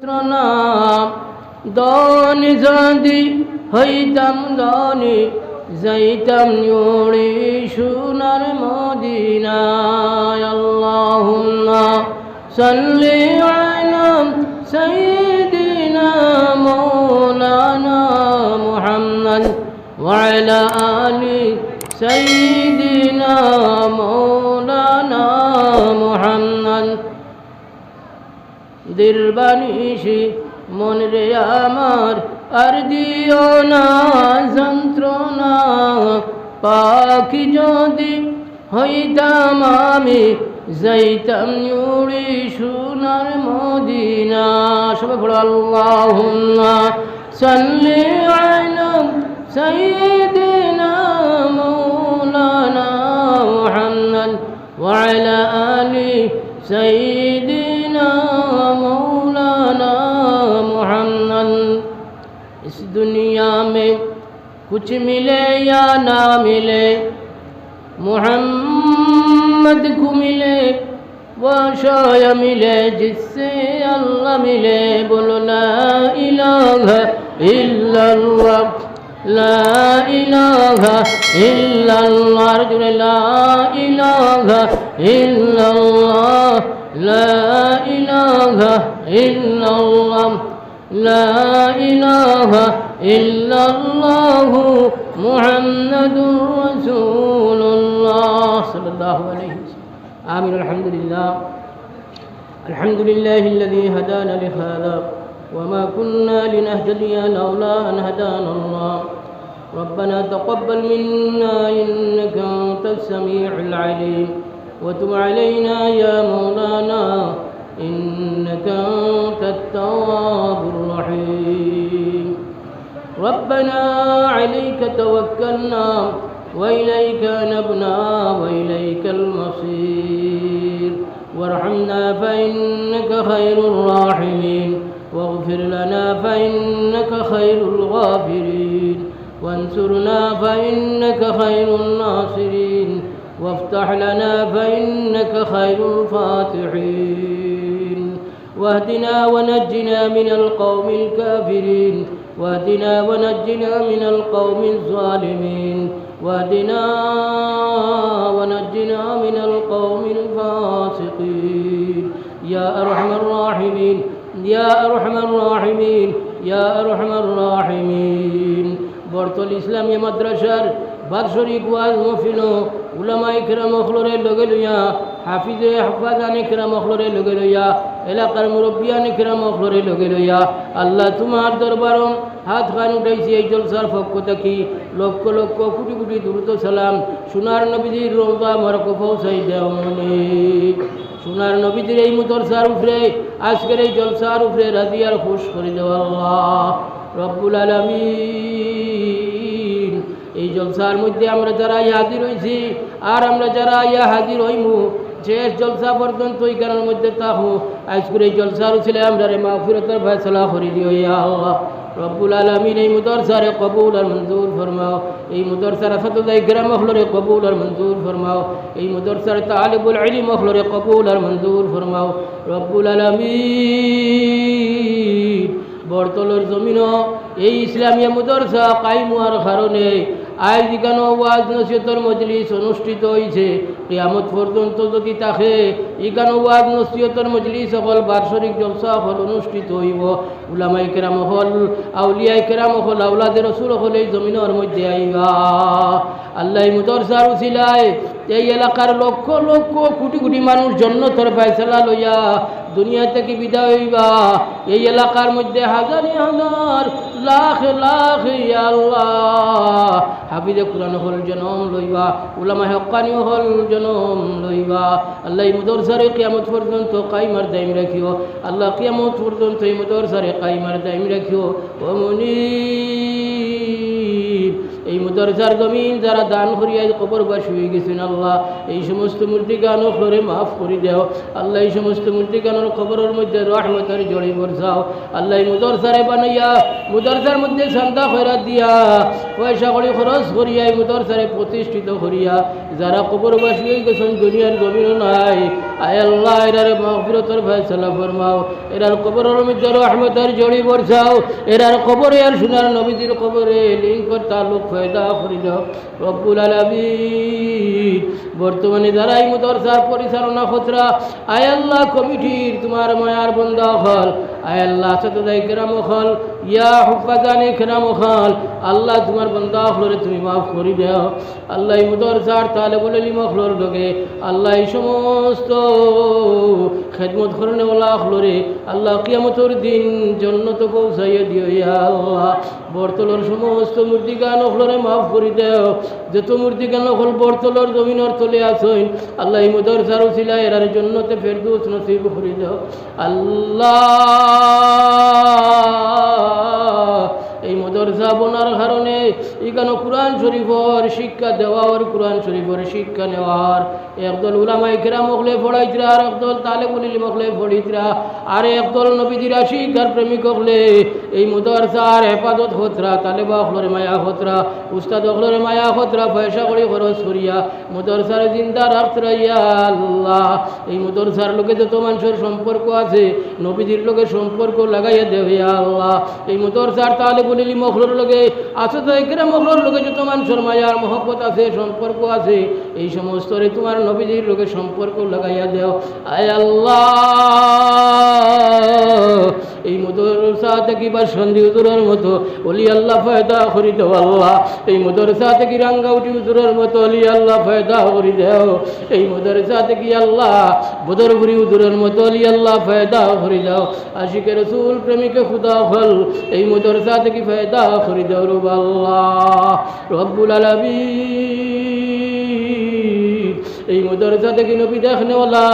নাম দনি যদি হইতাম দনি যাইতাম উড়ি সোনার মদিনায়। আল্লাহুম্মা সাল্লি আলা সাইয়্যিদিনা মাওলানা মুহাম্মদ ওয়া আলা আলি সাইয়্যিদিনা মাওলানা মুহাম্মদ। দিলবানিশি মন রে আমার আর দিও না যন্ত্রণা, পাখি যদি হইতাম আমি যাইতাম উড়ি সোনার মদিনা। সবাই পড়ো আল্লাহুম্মা সাল্লি আলা সাইয়্যিদিনা মাওলানা মুহাম্মদ ওয়া আলা আলি সাইয়্যিদিনা मौलाना मुहम्मद। इस दुनिया में कुछ मिले या ना मिले, मुहम्मद को मिले वो शाय मिले जिससे अल्लाह मिले। बोलो ला इलाहा इल्लल्लाह ला इलाहा इल्लल्लाह ला इलाहा इल्लल्लाह لا إله إلا الله لا إله إلا الله محمد رسول الله صلى الله عليه وسلم. آمين. الحمد لله الذي هدانا لهذا وما كنا لنهتدي لولا أن هدانا الله. ربنا تقبل منا إنك أنت السميع العليم وتب علينا يا مولانا إنك أنت التواب الرحيم. ربنا عليك توكلنا وإليك نبنا وإليك المصير. وارحمنا فإنك خير الراحمين واغفر لنا فإنك خير الغافرين وانصرنا فإنك خير الناصرين وافتح لنا فإنك خير الفاتحين. واهدنا ونجنا من القوم الكافرين واهدنا ونجنا من القوم الظالمين واهدنا ونجنا من القوم الفاسقين يا أرحم الراحمين يا أرحم الراحمين يا أرحم الراحمين. বর্তল ইসলামী মাদ্রাসার বাৎসরিক ওয়াজ মাহফিল উলামা ইকরাম মখলরে লগে লইয়া হাফিজে হাফাজান ইকরাম মখলরে লগে লইয়া এলাকার মুরব্বিয়ান ইকরাম মখলরে লগে লইয়া আল্লাহ তোমার দরবার হাত খান উঠাইছি এই জলসার পক্ষ থাকি লক্ষ লক্ষ কোটি কোটি দুরুদ সালাম সোনার নবীজির রওজা মোবারক পৌঁছাই দেও মনে। সোনার নবীজির এই মুদরসার উপরে আজকের এই জলসার উপরে রাজি আর খুশ করে দেও আল্লাহ রব্বুল আলামিন। এই জলসার মধ্যে আমরা যারা হাজির হয়েছি আর আমরা যারা হাজির হইমু শেষ জলসা পর্যন্ত এই কারণের মধ্যে তাহু আজকের এই জলসার ছিল আমরা মাগফিরাতের ফয়সালা করে দিও ইয়া আল্লাহ রব্বুল আলামিন। এই মুদরসারে কবুল আর মঞ্জুর ফরমাও, এই মুদরসার ফাতদাই গ্রাম মখলরে কবুল আর মঞ্জুর ফরমাও, এই মুদরসার তালিবুল ইলম মখলরে কবুল আর মঞ্জুর ফরমাও রব্বুল আলামিন। বর্তলের জমিন এই ইসলামিয়া মুদরসা কায়েম হওয়ার কারণে আজ কেন ওয়াজ নসিহতের মজলিস অনুষ্ঠিত হয়েছে। কিয়ামত পর্যন্ত যদি থাকে এখানে ওয়াজ নসিহতের মজলিস হল বার্ষিক জলসা হল অনুষ্ঠিত হইব। উলামায়ে কেরাম হল আউলিয়ায়ে কেরাম হল আওলাদে রাসূল হল এই জমিনের মধ্যে আইবা। আল্লাহ মুদরসার উসিলায় এই এলাকার লক্ষ লক্ষ কোটি কোটি মানুষ জান্নাতের ফয়সালা লইয়া দুনিয়া থেকে বিদায় হইবা। এই এলাকার মধ্যে হাজার হাজার লাখ লাখ ইয়া আল্লাহ হাফিজে কুরআন হল জন্ম লইবা, উলামা হক্কানি হল জন্ম লইবা। আল্লাহ এই মুদরসারে কিয়ামত পর্যন্ত কায়েমার দায়ম রাখিও আল্লাহ, কিয়ামত পর্যন্ত এই মুদরসারে কায়েমার দায়ম রাখিও ও মুনিব। এই মুদরসার জমিন যারা দান করিয়া কবরবাসী হয়ে গেছেন আল্লাহ এই সমস্ত মূর্তিগান ফ্লোরে মাফ করে দেও আল্লাহ। এই সমস্ত মূর্তিগানের কবরের মধ্যে রহমতের জড়ি বরসাও আল্লাহ। এই মুদরসারে বানাইয়া মুদরসার মধ্যে চান্দা খয়রাত দিয়া পয়সা করি খরচ করিয়া এই মুদরসারে প্রতিষ্ঠিত করিয়া যারা কবরবাসী হয়ে গেছেন দুনিয়ার জমিনও নাই আয় আল্লাহ এরার মাগফিরাতের ফয়সালা ফরমাও, এরার কবরের মধ্যে রহমতের জড়ি বর্ষাও, এরার কবরে আর সোনার নবীজির কবরে লিঙ্কর তালুক পয়দা করে দাও রব্বুল আলামিন। বর্তমানে যারা এই মাদ্রাসার পরিচালনা খতরা আয় আল্লাহ কমিটির তোমার মায়ার বন্দা হল, আয় আল্লাহ সাতদাই কেরাম হল, ইয়া হুফাজানে কেরাম হল, আল্লাহ তোমার বন্দা হলরে তুমি মাফ করে দাও। আল্লাহ এই মাদ্রাসার তালেবুল ইলম হলর লগে আল্লাহ এই সমস্ত খেদমত করনে ওলা হলরে আল্লাহ কিয়ামতের দিন জান্নাতে পৌঁছাইয়া দিও ইয়া আল্লাহ। বর্তলর সমস্ত মূর্তিগান হলরে মাফ করে দাও, যত মূর্তিগান হল বর্তলর জমিনের তলে আসেন আল্লাহ এই মাদ্রাসার উসিলা এরার জান্নাতে ফেরদৌস নসিব করে দাও আল্লাহ। এই মাদ্রাসা বোনার কারণে এখানে কোরআন শরীফের শিক্ষা দেওয়ার, কোরআন শরীফের শিক্ষা নেওয়ার একদল উলামায়ে কেরাম হলে পড়াইতরা, আর একদল তালেবুল ইলম হলে পড়িতরা, আর একদল নবীজির আশিক আর প্রেমিক হলে এই মাদ্রাসার হেফাজত হতরা, তালেবা হলরে মায়া হতরা, উস্তাদ হলরে মায়া হতরা, পয়সা করে খরচ করিয়া মাদ্রাসার জিন্দা রাখতরা ইয়া আল্লাহ। এই মাদ্রাসার লোকে যত মানুষের সম্পর্ক আছে নবীজির লোকে সম্পর্ক লাগাইয়া দেও ইয়া আল্লাহ। এই মাদ্রাসার তালেবুল ইলম হলর লোকে আছে তো একরাম হলর লোকে যত মানুষের মায়ার মহব্বত আছে সম্পর্ক আছে এই সমস্ত রে তোমার নবীজির লোকে সম্পর্ক লাগাইয়া দেও আয় আল্লাহ। এই মাদ্রাসা থেকে বা সন্ধি হুজুরের মতো ওলি আল্লাহ ফায়দা করি দেও আল্লাহ। এই মাদ্রাসা থেকে রাঙ্গাউটি হুজুরের মতো ওলি আল্লাহ ফায়দা করি দেও। এই মাদ্রাসা থেকে আল্লাহ বদরপুরি হুজুরের মতো ওলি আল্লাহ ফায়দা করি দাও। আশিকে রসুল প্রেমিকে খুদা হল এই মাদ্রাসা থেকে ফায়দা করি দেও রব আল্লাহ রব্বুল আলামিন। এই মাদ্রাসা থেকে নবী দেখনেওয়ালা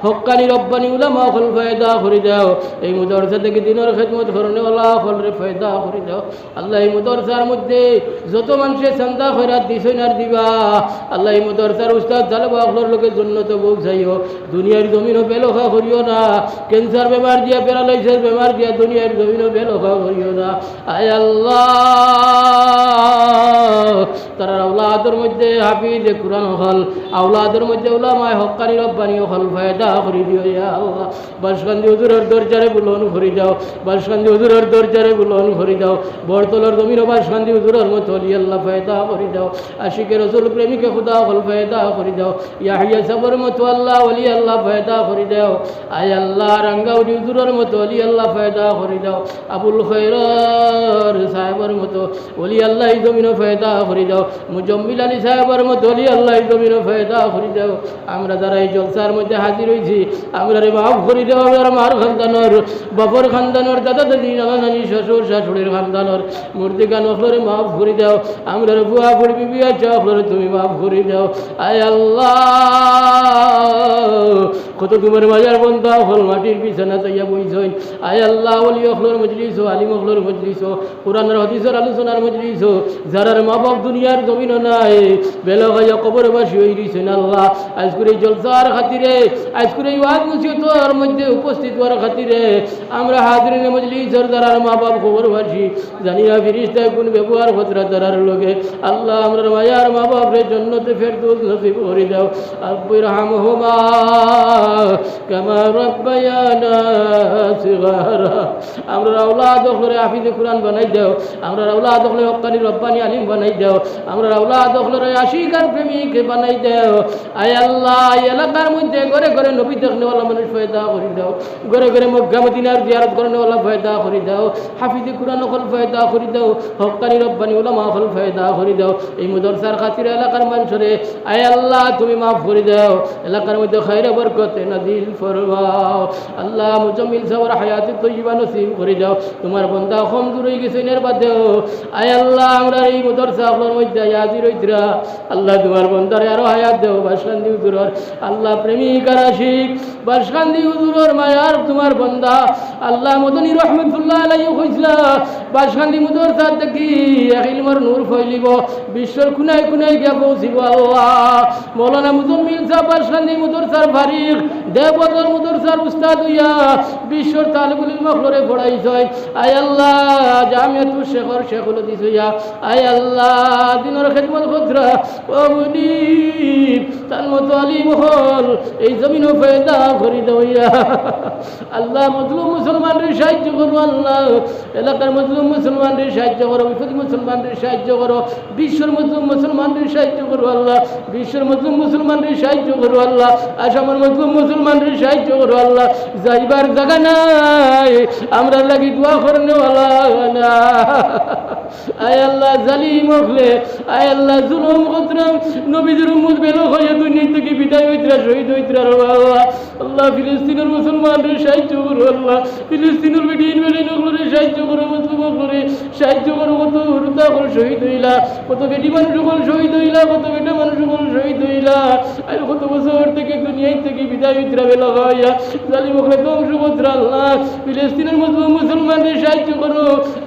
হক্কানি রব্বানি উলামা হল ফায়দা করে দাও। এই মাদ্রাসা থেকে দিনের খেদমত করনেওয়ালা হলরে ফায়দা করে দাও আল্লাহ। এই মাদ্রাসার মধ্যে যত মানুষের চান্দা খয়রাত দিছেন আর দিবা আল্লাহ। এই মাদ্রাসার উস্তাদ জালবা হলর লোকে জন্নত পৌঁছাইও, দুনিয়ার জমিনও বেলখা করিও না, ক্যান্সার বেমার দিয়া প্যারালাইসিস বেমার দিয়া দুনিয়ার জমিনও বেলখা করিও না আয় আল্লাহ। তারা আওলাদের মধ্যে হাফিজ কুরআন হল, আওলাদের মধ্যে উলামায়ে হক্কানি রব্বানি হল ফায়দা করে দিও ইয়া আল্লাহ। বাসকান্দি হুজুরের দরজারে বুলন করে দাও, বাসকান্দি হুজুরের দরজারে বুলন করে দাও। বরতলার জমিন বাসকান্দি হুজুরের মতো ওলি আল্লাহ ফায়দা করে দাও। আশিকে রসুল প্রেমিকে খুদা হল ফায়দা করে দাও। ইয়াহিয়া সাবর মতো আল্লাহ ওলি আল্লাহ ফায়দা করে দাও আয় আল্লাহ। রাঙ্গাউটি হুজুরের মতো ওলি আল্লাহ ফায়দা করে দাও। আবুল খৈর সাহেবের মতো ওলি আল্লাহ এই জমিন ফায়দা করে দাও। মুজম্মিল আলী সাহেবের মতো ওলি আল্লাহ এই জমিন ফায়দা করে দাও। আমরা যারা এই জলসার মধ্যে হাজির হয়েছি আমরা রে মাফ করে দাও। আমার খানদানোর বাপর খানদানোর দাদা দাদি নানা নানি শ্বশুর শাশুড়ির খানদানোর মূর্তি গান হলরে মাফ করে দাও। আমরা বুয়া ফুড়ি বিবি আছে হলরে তুমি মাফ করে দাও আয় আল্লাহ। কত তোমার মাজার বন্ধা হল মাটির বিছানা তাইয়া বইছই আয় আল্লাহ। ওলি হলর মজলিস ও আলিম হলর মজলিস ও কোরআনের হাদিসের আলোচনার মজলিস ও যারার মা বাপ দুনিয়ার জমিন নাই বেলা ভাইয়া কবরবাসী হয়ে দিয়েছেন আল্লাহ। আজ করে জলসার খাতিরে আজ করে ওয়াজ নসিহতের মধ্যে উপস্থিত হওয়ার খাতিরে আমরা হাজিরিনে মজলিসের যারার মা বাপ কবরবাসী জানি না ফিরিস্তায় কোন ব্যবহার খতরা তারার লোকে আল্লাহ। আমরা মায়ার মা বাপরে জন্নতে ফেরদৌস নসিব করে দাও। আব্বুর হামহুমা কামা রাব্বায়ানা সিগারা। আমরা আওলাদ হলে হাফিজে কুরআন বানাই দাও। আমরা আওলাদ হলে হক্কানি রব্বানি আলিম বানাই দাও। আমরা আওলাদ হলে আশিক আর প্রেমিক বানাই দাও আয় আল্লাহ। এলাকার মধ্যে ঘরে ঘরে নবী দেখনেওয়ালা মানুষ ফায়দা করে দাও, ঘরে ঘরে মক্কা মদিনার জিয়ারত করনেওয়ালা ফায়দা করে দাও, হাফিজে কুরআন হল ফায়দা করে দাও, হক্কানি রব্বানি উলামা হল ফায়দা করে দাও। এই মাদ্রাসার খাতিরে এলাকার মানুষরে আয় আল্লাহ তুমি মাফ করে দাও। এলাকার মধ্যে খায়রে বরকতে নাজিল ফরমাও আল্লাহ। মুজাম্মিল সাওয়ার হায়াতে তয়্যিবা নসিব করে দাও। তোমার বান্দা কম দূর হয়ে গেছে এর বাদেও আয় আল্লাহ। আমরা এই মাদ্রাসা আপনার মধ্যে হাজির হইতরা আল্লাহ। তোমার বান্দারে আরো হায়াত দেও। বাসকান্দি হুজুরের আল্লাহ প্রেমিক আর আশিক বাসকান্দি হুজুরের মায়ার তোমার বান্দা আল্লাহ মদনী রহমতুল্লাহ আলাইহি কইছলা বাসকান্দি মাদ্রাসা থেকে ইলমের নূর ফয়লিব, বিশ্বর কোনায় কোনায় গিয়া পৌঁছিব আল্লাহ। মৌলানা মুজাম্মিল সাহেব বাসকান্দি মাদ্রাসার ফারিক দেববদর মাদ্রাসার উস্তাদ হইয়া বিশ্বর তালিবুল ইলম ফ্লোরে পড়াইছয় আয় আল্লাহ। জামিয়াতুল শেখর শেখুল হাদিস হইয়া আয় আল্লাহ দিনের খেদমত খতরা ও মুনিব তার মতো আলিম হল এই জমিনও পয়দা করি দইয়া আল্লাহ মজলুম মুসলমানদের সাহায্য করো আল্লাহ এলাকার মজলুম মুসলমানদের সাহায্য করো বিপদী মুসলমানদের সাহায্য করো বিশ্বর মজলুম মুসলমানদের সাহায্য করো আল্লাহ বিশ্বের মজলুম মুসলমানদের সাহায্য করো আল্লাহ আসামের মজলুম মুসলমানদের সাহায্য করো আল্লাহ যাইবার জায়গা নাই আমরা লাগি দোয়া করনেওয়ালা না আয় আল্লাহ জালিম হলে আয় আল্লাহ জুলুম করতাম নবীদের উম্মত বেলো হয়ে দুনিয়া থেকে বিদায় হইতরা শহীদ হইতরা আল্লাহ আল্লাহ ফিলিস্তিনের মুসলমানদের সাহায্য করো আল্লাহ ফিলিস্তিনের বেটিন বেটিনগুলোরে সাহায্য করো মুসলমানগুলোরে সাহায্য করো কত হৃদা করে শহীদ হইলা কত বেটি মানুষ সকল শহীদ হইলা কত বেটা মানুষ সকল শহীদ হইলা আর কত বছর থেকে দুনিয়ায় থেকে বিদায় হইতরা বেলো হইয়া জালিম হলে ধ্বংস করতরা আল্লাহ ফিলিস্তিনের মুসলমানদের সাহায্য করো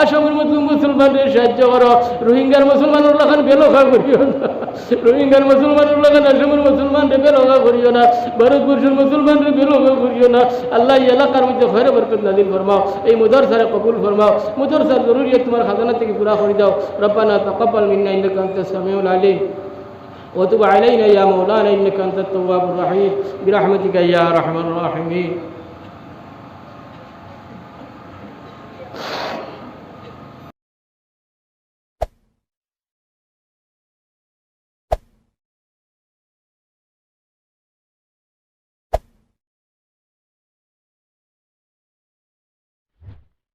আসামের মুসলমানদের সাহায্য করো রোহিঙ্গার মুসলমানের লাগান বেলোখা করিও না রোহিঙ্গার মুসলমানের লাগান আসামের মুসলমানদের বেলোখা করিও না ভারতবর্ষের মুসলমানদের বেলোখা করিও না আল্লাহ এই এলাকার মধ্যে খয়রে বরকত নাজিল ফরমাও এই মুদরসারে কবুল ফরমাও মুদরসার জরুরিয়ত তোমার খাজানা থেকে পুরা করে দাও রব্বানা তাকাব্বাল মিন্না ইন্নাকা আনতাস সামিউল আলিম وتب علينا يا مولانا إنك أنت التواب الرحيم برحمتك يا أرحم الراحمين